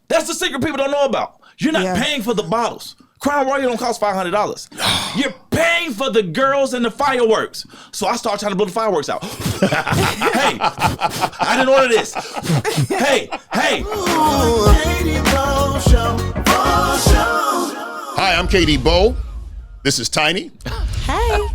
That's the secret people don't know about. You're not paying for the bottles. Crown Royal don't cost $500. You're paying for the girls and the fireworks. So I started trying to blow the fireworks out. Hey, I didn't order this. Hey. Hi, I'm KD Bo. This is Tiny. Hey.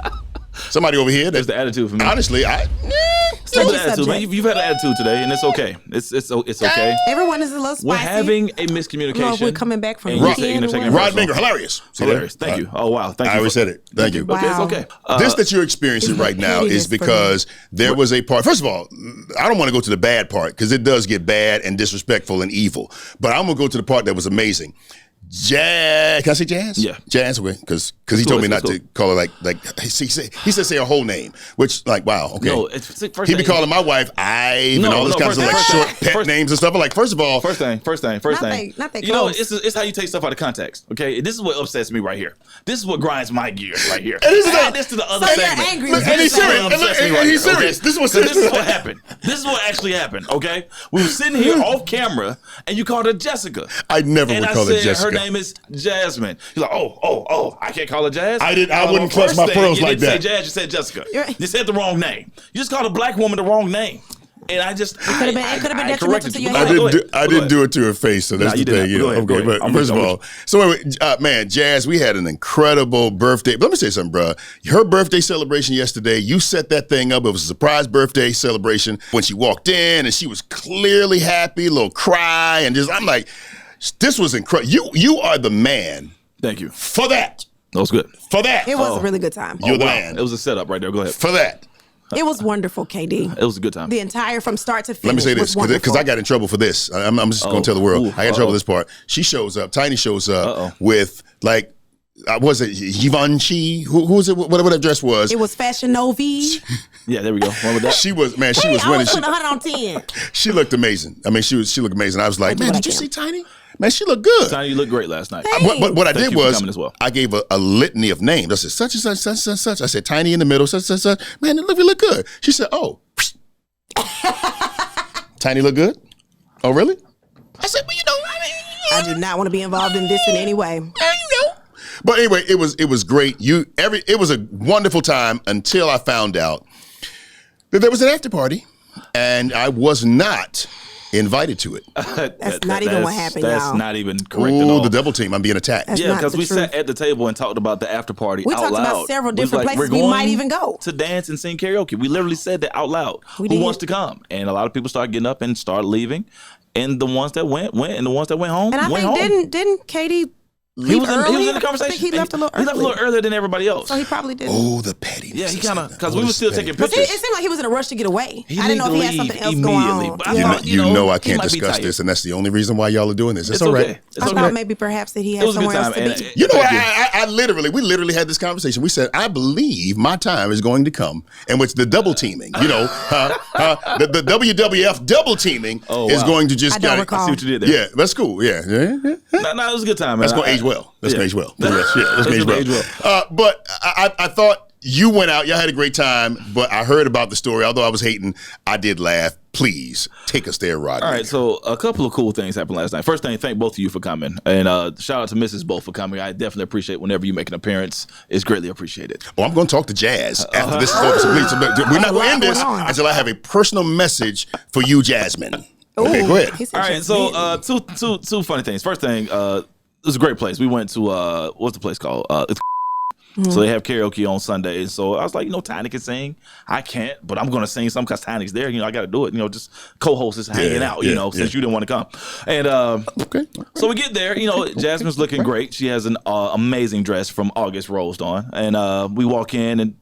Somebody over here. There's the attitude for me. Honestly, attitude, man. You've had an attitude today, and it's okay. It's okay. Everyone is a little spicy. We're having a miscommunication. We're coming back from Rod Minger, hilarious. Hilarious. Thank you. Oh, wow. Thank you. I already said it. Thank you. Wow. Okay, it's okay. This that you're experiencing right now is because there was a part. First of all, I don't want to go to the bad part because it does get bad and disrespectful and evil. But I'm going to go to the part that was amazing. Jazz. Can I say Jazz? Yeah. Jazz, okay. Because he told me not to call her like he said say her whole name, which like, wow, okay. No, he be calling my wife Ive and all this kinds of like short pet names and stuff. I'm like, first of all. First thing. Not that You know, it's how you take stuff out of context, okay? This is what upsets me right here. This is what grinds my gears right here. Add this to the other So segment. you're angry. And he's serious. And he's serious. This is what happened. This is what actually happened, okay? We were sitting here off camera, and you called her Jessica. I never would call her Jessica. Her name is Jasmine. He's like, oh, I can't call her Jazz. I wouldn't clutch my pearls like that. You didn't say Jazz, you said Jessica. You said the wrong name. You just called a black woman the wrong name. And I just, it could have been detrimental to your health. I didn't do it to her face, so that's the thing. Okay, but first of all, so anyway, man, Jazz, we had an incredible birthday. But let me say something, bro. Her birthday celebration yesterday, you set that thing up. It was a surprise birthday celebration. When she walked in, and she was clearly happy, a little cry, and just, I'm like, this was incredible. You are the man. Thank you. For that. That was good. For that. It was a really good time. You're the man. It was a setup right there. Go ahead. For that. It was wonderful, KD. It was a good time. The entire from start to finish. Let me say this, because I got in trouble for this. I'm just going to tell the world. I got in trouble for this part. She shows up, Tiny shows up with like, was it Givenchy? Who was it? Whatever that dress was. It was Fashion Novi. Yeah, there we go. One with that. She was winning. I was putting 100 on 10. She looked amazing. I mean, she looked amazing. I was like, man, did you see Tiny? Man, she looked good. Tiny, you looked great last night. What I did was I gave a litany of names. I said such and such, such and such. I said Tiny in the middle, such and such. Man, you look good. She said, oh. Tiny look good? Oh, really? I said, well, I do not want to be involved in this in any way. But anyway, it was great. It was a wonderful time until I found out that there was an after party, and I was not invited to it. That's not even what happened, y'all. That's not even correct at all. The double team. I'm being attacked. That's yeah, because we sat at the table and talked about the after party out loud. We talked about several different places we might even go to dance and sing karaoke. We literally said that out loud. Who wants to come? And a lot of people started getting up and started leaving. And the ones that went, and the ones that went home, and I think didn't Katie leave early? He was in the conversation. I think he left a little early. He left a little earlier than everybody else. So he probably didn't. Oh, the pettiness. Yeah, he kind of, because we were still taking pictures. It seemed like he was in a rush to get away. I didn't know if he had something else going on. But you know I can't discuss this, and that's the only reason why y'all are doing this. It's all right. I thought maybe perhaps that he had somewhere else to be. You know, we literally had this conversation. We said, I believe my time is going to come in which the double teaming, the WWF double teaming is going to just. I don't recall. I see what you did there. Yeah, that's cool. Yeah. No, it was a good time, man. That's going to age well. That's going to age well. Well. But I thought you went out. Y'all had a great time. But I heard about the story. Although I was hating, I did laugh. Please take us there, Rodney. All right. So a couple of cool things happened last night. First thing, thank both of you for coming. And shout out to Mrs. Both for coming. I definitely appreciate whenever you make an appearance. It's greatly appreciated. Oh, I'm going to talk to Jazz after this is over. So we're not going to end this until I have a personal message for you, Jasmine. Okay, go ahead. All right. So two funny things. First thing, it was a great place. We went to, what's the place called? So they have karaoke on Sunday. And so I was like, Tiny can sing. I can't, but I'm going to sing some because Tiny's there. I got to do it. Just co-host is hanging out, since you didn't want to come. And so we get there. Jasmine's looking great. She has an amazing dress from August Rose on. And we walk in and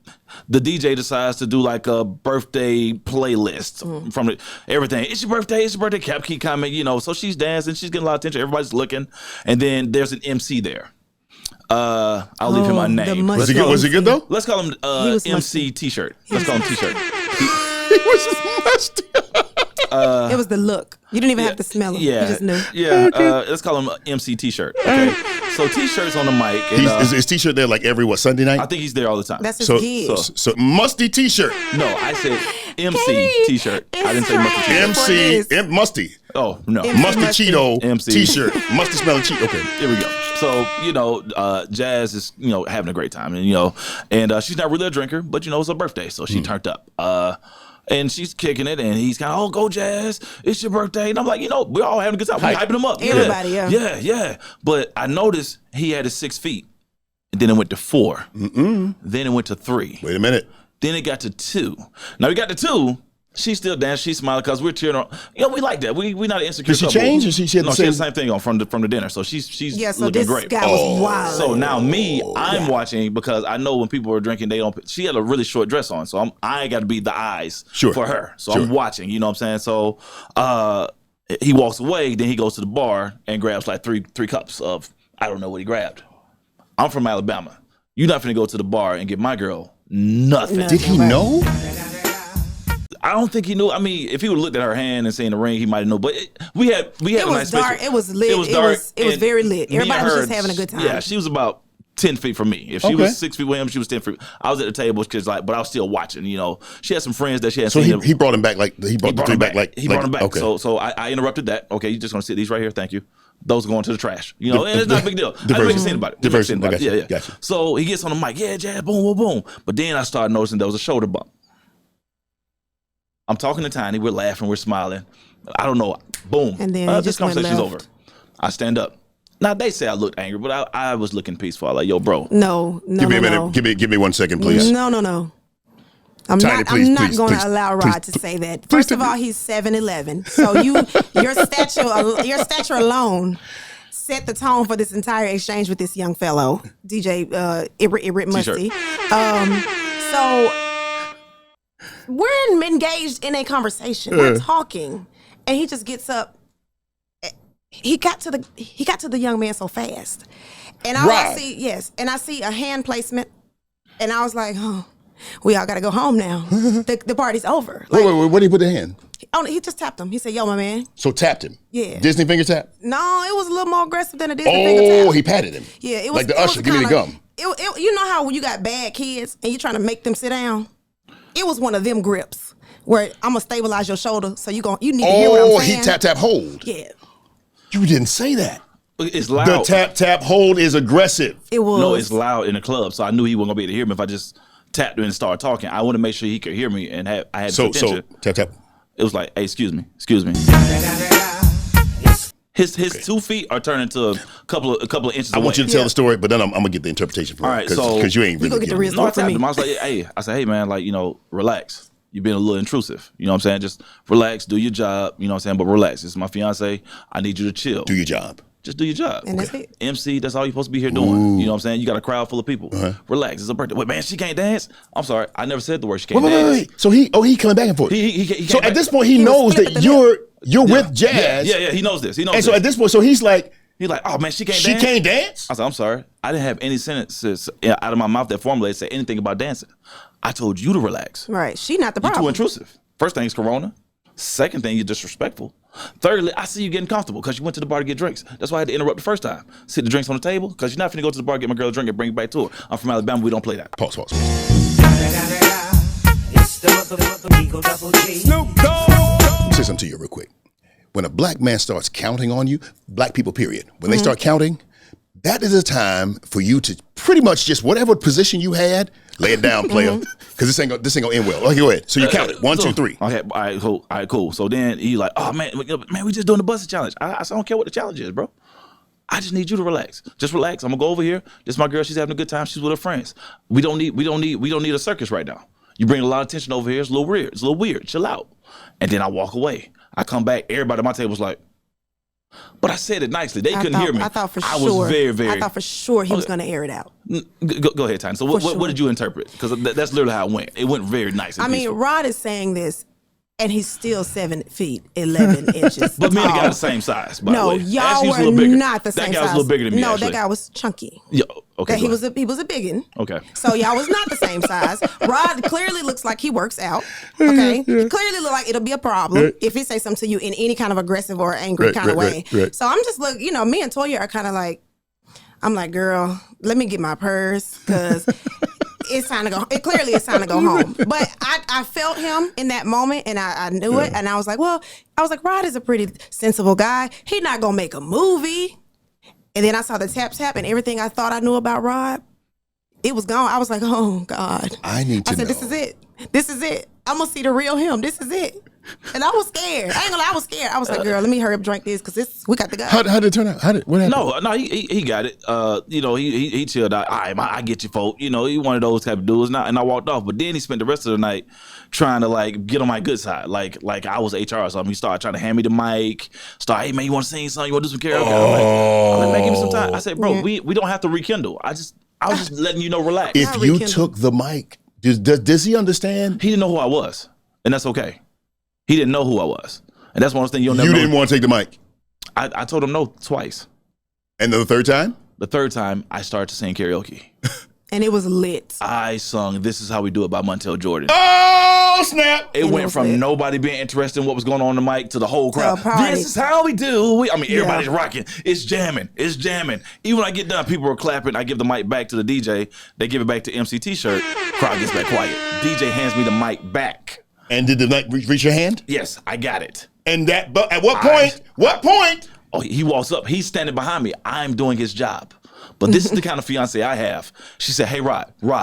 the DJ decides to do like a birthday playlist from everything. It's your birthday. It's your birthday. Keep coming, So she's dancing. She's getting a lot of attention. Everybody's looking. And then there's an MC there. I'll leave him unnamed. Was he good though? Let's call him MC T-shirt. Let's call him T-shirt. He was just musty. It was the look. You didn't even have to smell him. Yeah, you just knew. Yeah, let's call him MC T-shirt. Okay. So T-shirt's on the mic. And, is T-shirt there like every Sunday night? I think he's there all the time. That's his gig. So musty T-shirt. No, I said MC T-shirt. I didn't say musty. MC Musty. Oh no, Musty Cheeto MC T-shirt. Musty smelling Cheeto. Okay, here we go. So Jazz is having a great time, and she's not really a drinker, but it's her birthday, so she turned up. And she's kicking it, and he's kind of, go Jazz, it's your birthday. And I'm like, we're all having a good time. We're hyping him up. Everybody, yeah. But I noticed he had his 6 feet, and then it went to 4. Then it went to 3. Wait a minute. Then it got to 2. Now we got to 2. She's still dancing. She's smiling because we're cheering on. We like that. We're not an insecure. Did she couple. change? Or she had the same thing on from the dinner. So she's so looking this great. Guy was wild. So now I'm watching because I know when people are drinking, they don't. She had a really short dress on, so I got to be the eyes for her. So I'm watching. You know what I'm saying? So he walks away. Then he goes to the bar and grabs like three cups of I don't know what he grabbed. I'm from Alabama. You're not finna go to the bar and get my girl nothing. Did he know? I don't think he knew. I mean, if he would have looked at her hand and seen the ring, he might have known. But we had it a was nice dark. space. It was lit. It was dark. It was very lit. Everybody was just having a good time. Yeah, she was about 10 feet from me. If she was 6 feet with him, she was 10 feet. I was at the table but I was still watching. She had some friends that she had seen. So he brought him back he brought him back. He brought him back. Okay. So I interrupted that. Okay, you're just gonna sit these right here. Thank you. Those are going to the trash. And it's not a big deal. I didn't make a scene about it. Diversion. Yeah. Gotcha. So he gets on the mic. Yeah, Jazz, boom, boom, boom. But then I started noticing there was a shoulder bump. I'm talking to Tiny. We're laughing. We're smiling. I don't know. Boom. And then this conversation's over. I stand up. Now, they say I looked angry, but I was looking peaceful. I'm like, yo, bro. No. Give me a minute. Give me 1 second, please. No. I'm not going to allow Rod to say that. First of all, he's 7'11", so your stature alone set the tone for this entire exchange with this young fellow, DJ Ibrit Musty. So we're engaged in a conversation. We're talking, and he just gets up. He got to the young man so fast, and I see a hand placement, and I was like, oh. We all got to go home now. The party's over. Wait, where did he put the hand? He just tapped him. He said, yo, my man. So tapped him? Yeah. Disney finger tap? No, it was a little more aggressive than a Disney finger tap. Oh, he patted him. Yeah. It was like the usher, give me the gum. You know how when you got bad kids and you're trying to make them sit down? It was one of them grips where I'm going to stabilize your shoulder so you need to hear what I'm saying. He tap, hold. Yeah. You didn't say that. It's loud. The tap, hold is aggressive. It was. No, it's loud in the club, so I knew he wasn't going to be able to hear me if I just tapped him and started talking. I want to make sure he could hear me, and I had so tap. It was like, hey, excuse me. His 2 feet are turning to a couple of inches. I want you to tell the story, but then I'm gonna get the interpretation from it. Because you ain't really get the real story from me. I was like, hey, man, like, relax. You've been a little intrusive. You know what I'm saying? Just relax, do your job. You know what I'm saying? But relax. This is my fiance. I need you to chill. Do your job. Just do your job. And that's it. MC, that's all you're supposed to be here doing. You know what I'm saying? You got a crowd full of people. Relax. It's a birthday. Wait, man, she can't dance? I'm sorry. I never said the word she can't dance. Wait. So he coming back and forth. He so at this point, he knows that you're with Jazz. Yeah. He knows this. So at this point, so he's like, oh man, she can't dance? She can't dance? I said, I'm sorry. I didn't have any sentences out of my mouth that formulated say anything about dancing. I told you to relax. Right. She not the problem. You're too intrusive. First thing is Corona. Second thing, you're disrespectful. Thirdly, I see you getting comfortable because you went to the bar to get drinks. That's why I had to interrupt the first time. Sit the drinks on the table because you're not finna go to the bar, get my girl a drink, and bring it back to her. I'm from Alabama. We don't play that. Pause. Snoop Dogg. Let me say something to you real quick. When a black man starts counting on you, black people, period, when they start counting, that is a time for you to pretty much just whatever position you had, lay it down, player, because this ain't gonna end well. Okay, go ahead. So you count it. 1, 2, 3. Okay, all right, cool. So then he like, oh man, we just doing the busted challenge. I don't care what the challenge is, bro. I just need you to relax. Just relax. I'm gonna go over here. This is my girl. She's having a good time. She's with her friends. We don't need a circus right now. You bring a lot of attention over here. It's a little weird. Chill out. And then I walk away. I come back. Everybody at my table was like, but I said it nicely. They couldn't hear me. I thought for sure. I was very. I thought for sure he was going to air it out. Go ahead, Tiny. So what did you interpret? Because that's literally how it went. It went very nice. I mean, Rod is saying this, and he's still 7 feet 11 inches. But me and the guy the same size. By the way. Y'all were not the same size. That guy was a little bigger than me. No, actually. That guy was chunky. Yeah. Okay. He was a biggin. Okay. So y'all was not the same size. Rod clearly looks like he works out. Okay. He clearly look like it'll be a problem if he say something to you in any kind of aggressive or angry kind of way. Right. So I'm just me and Toya are kind of like, I'm like, girl, let me get my purse because it's time to go. It clearly it's time to go home. But I felt him in that moment, and I knew it, and I was like, Rod is a pretty sensible guy. He's not gonna make a movie. And then I saw the tap, and everything I thought I knew about Rod, it was gone. I was like, oh God. I said, this is it. This is it. I'm gonna see the real him. This is it. And I was scared. I ain't gonna lie, I was scared. I was like, girl, let me hurry up and drink this because we got to go. How did it turn out? What happened? No, he got it. He chilled out. All right, I get you, folk. He one of those type of dudes. And I walked off. But then he spent the rest of the night trying to like get on my good side. Like I was HR or something. He started trying to hand me the mic. Hey man, you want to sing something? You want to do some karaoke? I'm like, man, give me some time. I said, bro, we don't have to rekindle. I was just letting you know, relax. If you took the mic, does he understand? He didn't know who I was, and that's okay. He didn't know who I was. And that's one of those things you'll never know. You didn't want to take the mic? I told him no twice. And the third time? The third time, I started to sing karaoke. And it was lit. I sung This Is How We Do It by Montel Jordan. Oh, snap. It went from lit. Nobody being interested in what was going on the mic to the whole crowd. This is how we do. Everybody's rocking. It's jamming. It's jamming. Even when I get done, people are clapping. I give the mic back to the DJ. They give it back to MC T-shirt. Crowd gets back quiet. DJ hands me the mic back. And did the mic reach your hand? Yes, I got it. And but at what point? What point? Oh, he walks up. He's standing behind me. I'm doing his job. But this is the kind of fiance I have. She said, hey, Rod, you're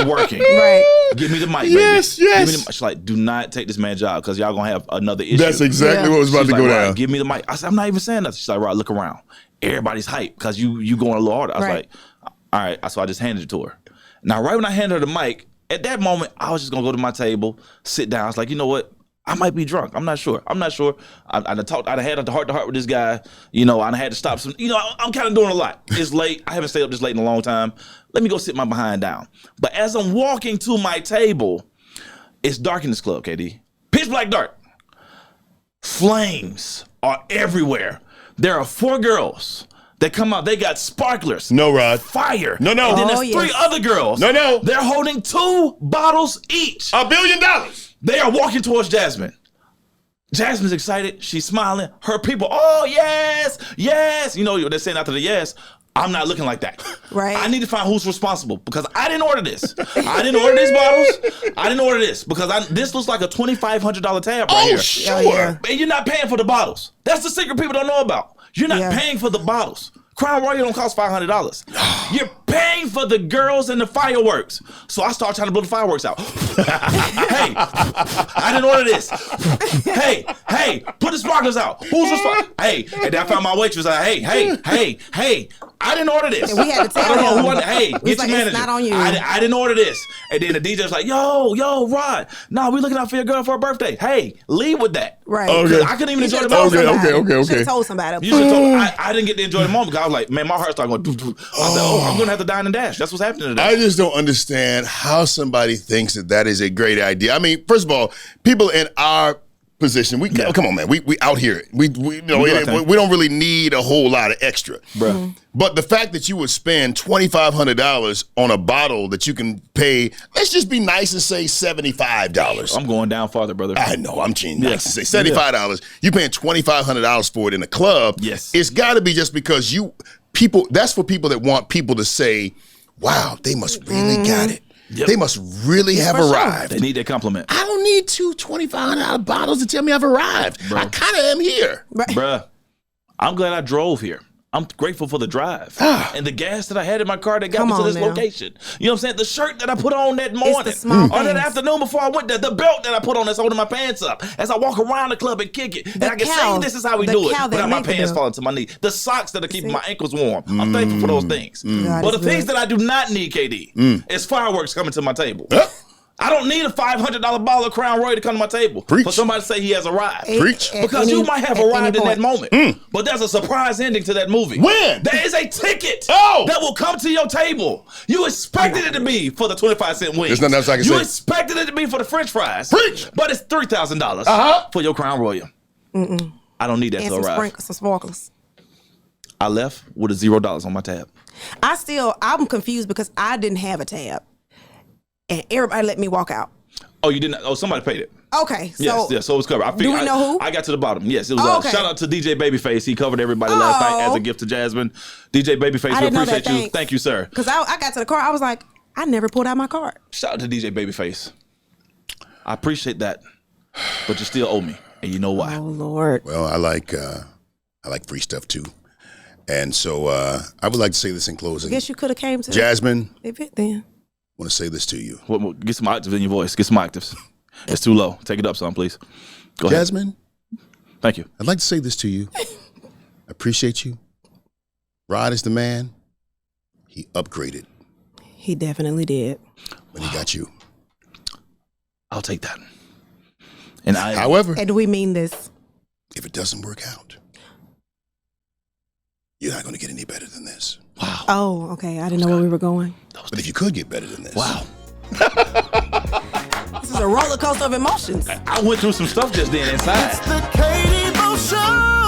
working. Right. Give me the mic, baby. Yes. She's like, do not take this man's job because y'all going to have another issue. That's exactly what was about to go down. Give me the mic. I said, I'm not even saying nothing. She's like, Rod, look around. Everybody's hyped because you going a little harder. I was like, all right. So I just handed it to her. Now, right when I handed her the mic, at that moment, I was just going to go to my table, sit down. I was like, you know what? I might be drunk. I'm not sure. I'd had a heart-to-heart with this guy. I had to stop some. I'm kind of doing a lot. It's late. I haven't stayed up this late in a long time. Let me go sit my behind down. But as I'm walking to my table, it's dark in this club, KD. Pitch black dark. Flames are everywhere. There are 4 girls. They come out, they got sparklers. No, Rod. Fire. No. And then there's 3 other girls. No. They're holding 2 bottles each. $1 billion. They are walking towards Jasmine. Jasmine's excited. She's smiling. Her people, oh, yes. They're saying after the yes, I'm not looking like that. Right. I need to find who's responsible because I didn't order this. I didn't order these bottles. I didn't order this because this looks like a $2,500 tab right here. Sure. Oh, yeah. And you're not paying for the bottles. That's the secret people don't know about. You're not paying for the bottles. Crown Royal don't cost $500. You're paying for the girls and the fireworks. So I started trying to blow the fireworks out. Hey, I didn't order this. Hey, put the sparklers out. Who's responsible? Hey, and then I found my waitress. Hey, I didn't order this. And we had to tell him. Hey, get your manager. It's not on you. I didn't order this. And then the DJ's like, yo, Rod. No, we looking out for your girl for her birthday. Hey, leave with that. Right. Okay. I couldn't even enjoy the moment. Okay. Should have told somebody. You should have told. I didn't get to enjoy the moment because I was like, man, my heart started going. I was like, I'm gonna have to dine and dash. That's what's happening today. I just don't understand how somebody thinks that is a great idea. I mean, first of all, people in our position, come on, man, we out here. We don't really need a whole lot of extra, bro. Mm-hmm. But the fact that you would spend $2,500 on a bottle that you can pay, let's just be nice and say $75. I'm going down farther, brother. I know, I'm cheating. Nice to say $75. You paying $2,500 for it in a club. Yes, it's got to be just because that's for people that want people to say, wow, they must really got it. Yep. They must really have arrived. They need that compliment. I don't need 2 $2,500 bottles to tell me I've arrived. Bro. I kind of am here. Bruh, I'm glad I drove here. I'm grateful for the drive and the gas that I had in my car that got me to this location. You know what I'm saying? The shirt that I put on that morning or that afternoon before I went there, the belt that I put on that's holding my pants up as I walk around the club and kick it. And I can say this is how we do it without my pants falling to my knee. The socks that are keeping my ankles warm. I'm thankful for those things. But the things that I do not need, KD, is fireworks coming to my table. I don't need a $500 bottle of Crown Royal to come to my table for somebody to say he has arrived. Because you might have arrived in that moment. But there's a surprise ending to that movie. When? There is a ticket that will come to your table. You expected it to be for the 25-cent wings. There's nothing else I can say. You expected it to be for the French fries. But it's $3,000 for your Crown Royal. I don't need that to arrive. Some sparklers. I left with $0 on my tab. I'm confused because I didn't have a tab. And everybody let me walk out. Oh, you didn't? Oh, somebody paid it. Okay. So yes, so it was covered. Do we know who? I got to the bottom. Yes, it was. Shout out to DJ Babyface. He covered everybody last night as a gift to Jasmine. DJ Babyface, we appreciate you. Thanks. Thank you, sir. Because I got to the car, I was like, I never pulled out my card. Shout out to DJ Babyface. I appreciate that, but you still owe me, and you know why. Oh Lord. Well, I like free stuff too, and so I would like to say this in closing. I guess you could have came to Jasmine. Event then. I want to say this to you. Get some octaves in your voice. Get some octaves. It's too low. Take it up some, please. Go ahead. Jasmine. Thank you. I'd like to say this to you. I appreciate you. Rod is the man. He upgraded. He definitely did. But he got you. I'll take that. And however, and we mean this. If it doesn't work out, you're not going to get any better than this. Wow. Oh, okay. I didn't know where we were going. But if you could get better than this. Wow. This is a roller coaster of emotions. I went through some stuff just then inside. It's the Katie Mo Show.